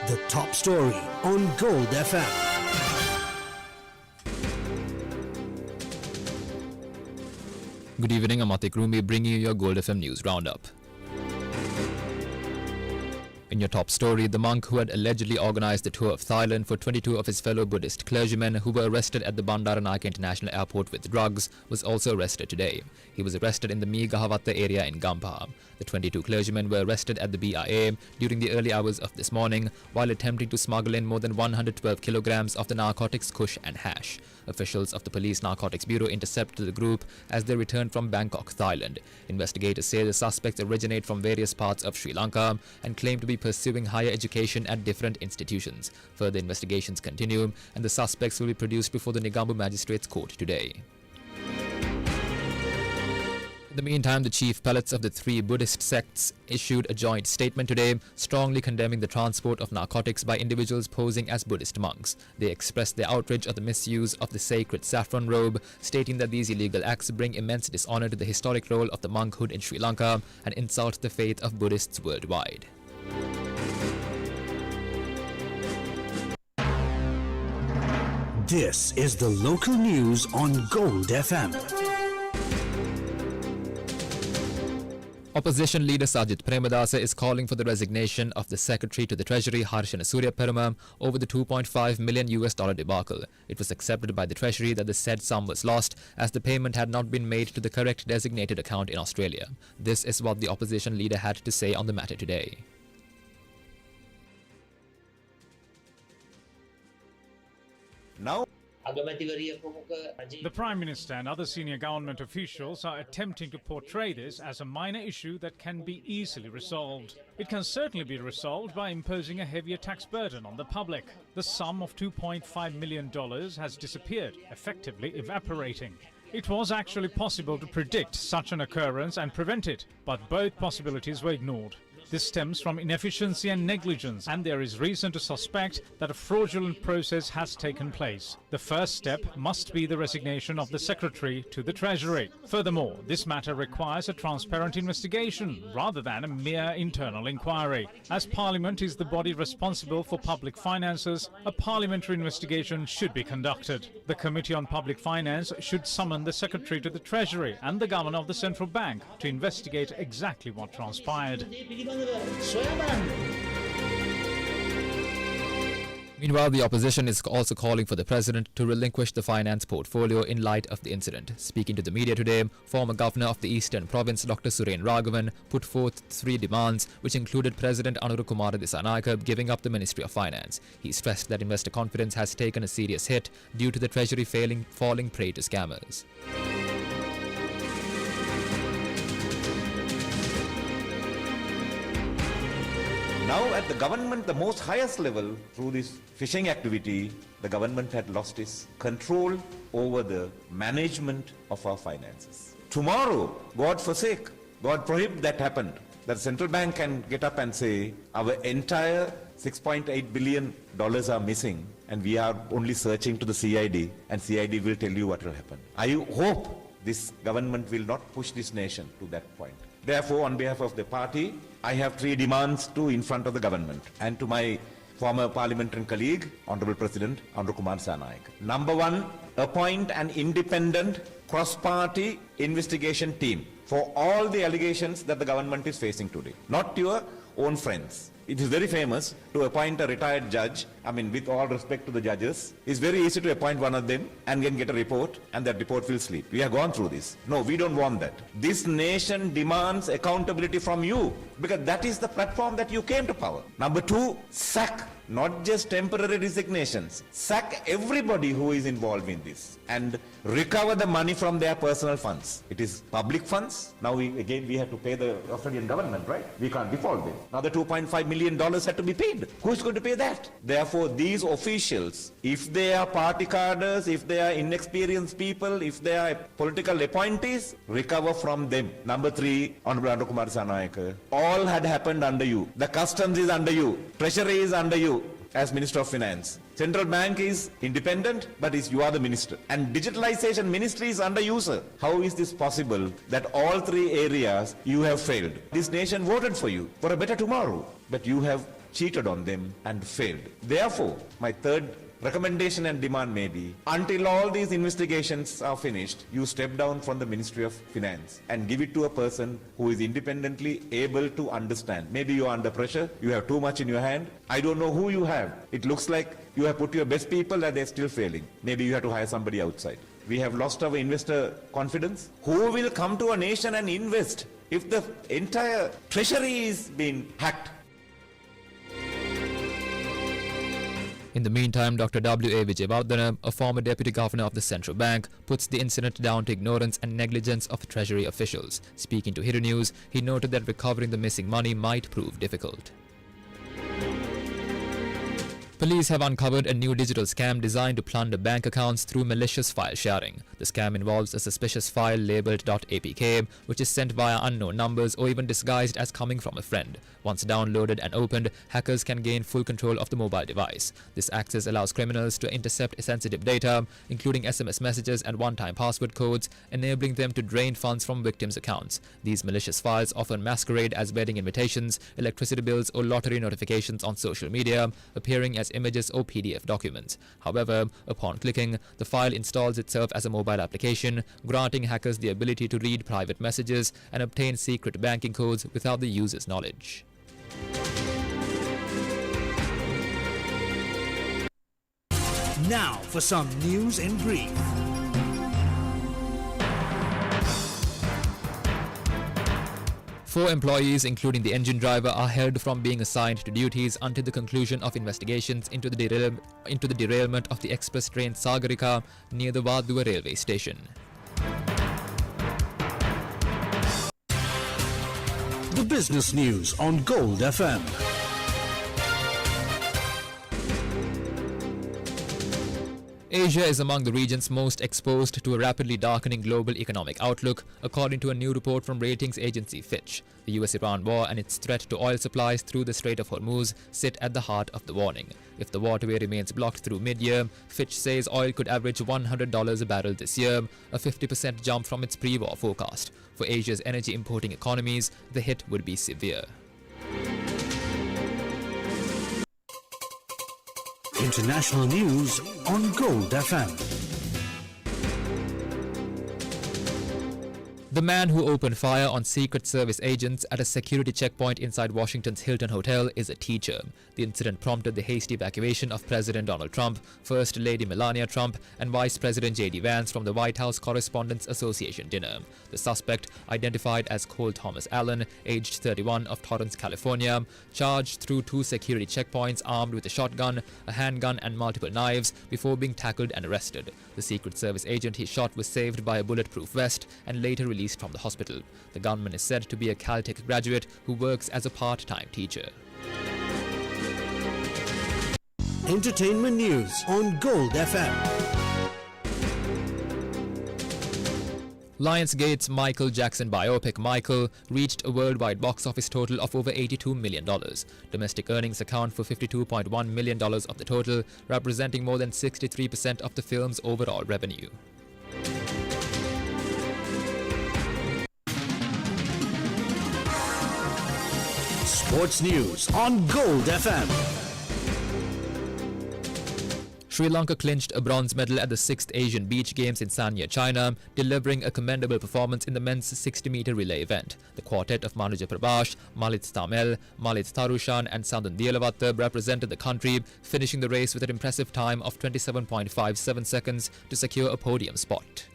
The top story on Gold FM. Good evening, I'm Atik Rumi bringing you your Gold FM News Roundup. In your top story, the monk who had allegedly organized the tour of Thailand for 22 of his fellow Buddhist clergymen who were arrested at the Bandaranaike International Airport with drugs was also arrested today. He was arrested in the Mi Gahavatta area in Gampaha. The 22 clergymen were arrested at the BIA during the early hours of this morning while attempting to smuggle in more than 112 kilograms of the narcotics kush and hash. Officials of the Police Narcotics Bureau intercepted the group as they returned from Bangkok, Thailand. Investigators say the suspects originate from various parts of Sri Lanka and claim to be pursuing higher education at different institutions. Further investigations continue and the suspects will be produced before the Negombo Magistrates Court today. In the meantime, the chief prelates of the three Buddhist sects issued a joint statement today, strongly condemning the transport of narcotics by individuals posing as Buddhist monks. They expressed their outrage at the misuse of the sacred saffron robe, stating that these illegal acts bring immense dishonor to the historic role of the monkhood in Sri Lanka and insult the faith of Buddhists worldwide. This is the local news on Gold FM. Opposition leader Sajith Premadasa is calling for the resignation of the Secretary to the Treasury Harshana Suryaperuma over the $2.5 million debacle. It was accepted by the Treasury that the said sum was lost as the payment had not been made to the correct designated account in Australia. This is what the opposition leader had to say on the matter today. Now, the Prime Minister and other senior government officials are attempting to portray this as a minor issue that can be easily resolved. It can certainly be resolved by imposing a heavier tax burden on the public. The sum of $2.5 million has disappeared, effectively evaporating. It was actually possible to predict such an occurrence and prevent it, but both possibilities were ignored. This stems from inefficiency and negligence, and there is reason to suspect that a fraudulent process has taken place. The first step must be the resignation of the Secretary to the Treasury. Furthermore, this matter requires a transparent investigation rather than a mere internal inquiry. As Parliament is the body responsible for public finances, a parliamentary investigation should be conducted. The Committee on Public Finance should summon the Secretary to the Treasury and the Governor of the Central Bank to investigate exactly what transpired. Meanwhile, the opposition is also calling for the president to relinquish the finance portfolio in light of the incident. Speaking to the media today, former governor of the Eastern Province Dr. Suren Raghavan put forth three demands which included President Anurukumara Dissanayake giving up the Ministry of Finance. He stressed that investor confidence has taken a serious hit due to the Treasury falling prey to scammers. Now at the government, the most highest level, through this fishing activity, the government had lost its control over the management of our finances. Tomorrow, God forsake, God prohibit that happened. The central bank can get up and say, our entire $6.8 billion are missing and we are only searching to the CID and CID will tell you what will happen. I hope this government will not push this nation to that point. Therefore, on behalf of the party, I have three demands in front of the government and to my former parliamentary colleague, Honorable President Anurukumara Dissanayake. Number one, appoint an independent cross-party investigation team for all the allegations that the government is facing today. Not your own friends. It is very famous to appoint a retired judge. I mean, with all respect to the judges, it's very easy to appoint one of them and then get a report and that report will sleep. We have gone through this. No, we don't want that. This nation demands accountability from you because that is the platform that you came to power. Number two, sack not just temporary resignations. Sack everybody who is involved in this and recover the money from their personal funds. It is public funds. Now we have to pay the Australian government, right? We can't default them. Now the $2.5 million had to be paid. Who's going to pay that? Therefore, these officials, if they are party carders, if they are inexperienced people, if they are political appointees, recover from them. Number three, Honorable Anurukumara Dissanayake, all had happened under you. The customs is under you. Treasury is under you as Minister of Finance. Central Bank is independent, but you are the minister. And digitalization ministry is under you, sir. How is this possible that all three areas you have failed? This nation voted for you for a better tomorrow, but you have cheated on them and failed. Therefore, my third recommendation and demand may be, until all these investigations are finished, you step down from the Ministry of Finance and give it to a person who is independently able to understand. Maybe you are under pressure, you have too much in your hand. I don't know who you have. It looks like you have put your best people and they're still failing. Maybe you have to hire somebody outside. We have lost our investor confidence. Who will come to a nation and invest if the entire treasury is being hacked? In the meantime, Dr. W.A. Vijayawardena, a former deputy governor of the central bank, puts the incident down to ignorance and negligence of Treasury officials. Speaking to Hiru News, he noted that recovering the missing money might prove difficult. Police have uncovered a new digital scam designed to plunder bank accounts through malicious file sharing. The scam involves a suspicious file labeled .apk, which is sent via unknown numbers or even disguised as coming from a friend. Once downloaded and opened, hackers can gain full control of the mobile device. This access allows criminals to intercept sensitive data, including SMS messages and one-time password codes, enabling them to drain funds from victims' accounts. These malicious files often masquerade as wedding invitations, electricity bills or lottery notifications on social media, appearing as images or PDF documents. However, upon clicking, the file installs itself as a mobile application, granting hackers the ability to read private messages and obtain secret banking codes without the user's knowledge. Now for some news in brief. Four employees, including the engine driver, are held from being assigned to duties until the conclusion of investigations into the derailment of the express train Sagarika near the Wadua railway station. The business news on Gold FM. Asia is among the regions most exposed to a rapidly darkening global economic outlook, according to a new report from ratings agency Fitch. The US-Iran war and its threat to oil supplies through the Strait of Hormuz sit at the heart of the warning. If the waterway remains blocked through mid-year, Fitch says oil could average $100 a barrel this year, a 50% jump from its pre-war forecast. For Asia's energy importing economies, the hit would be severe. International news on Gold FM. The man who opened fire on Secret Service agents at a security checkpoint inside Washington's Hilton Hotel is a teacher. The incident prompted the hasty evacuation of President Donald Trump, First Lady Melania Trump, and Vice President J.D. Vance from the White House Correspondents' Association dinner. The suspect, identified as Cole Thomas Allen, aged 31, of Torrance, California, charged through two security checkpoints armed with a shotgun, a handgun, and multiple knives before being tackled and arrested. The Secret Service agent he shot was saved by a bulletproof vest and later released from the hospital. The gunman is said to be a Caltech graduate who works as a part-time teacher. Entertainment news on Gold FM. Lionsgate's Michael Jackson biopic Michael reached a worldwide box office total of over $82 million. Domestic earnings account for $52.1 million of the total, representing more than 63% of the film's overall revenue. Sports news on Gold FM. Sri Lanka clinched a bronze medal at the 6th Asian Beach Games in Sanya, China, delivering a commendable performance in the men's 60-meter relay event. The quartet of Manuja Prabhash, Malit Tamel, Malit Tarushan and Sandhan Dielavatta represented the country, finishing the race with an impressive time of 27.57 seconds to secure a podium spot.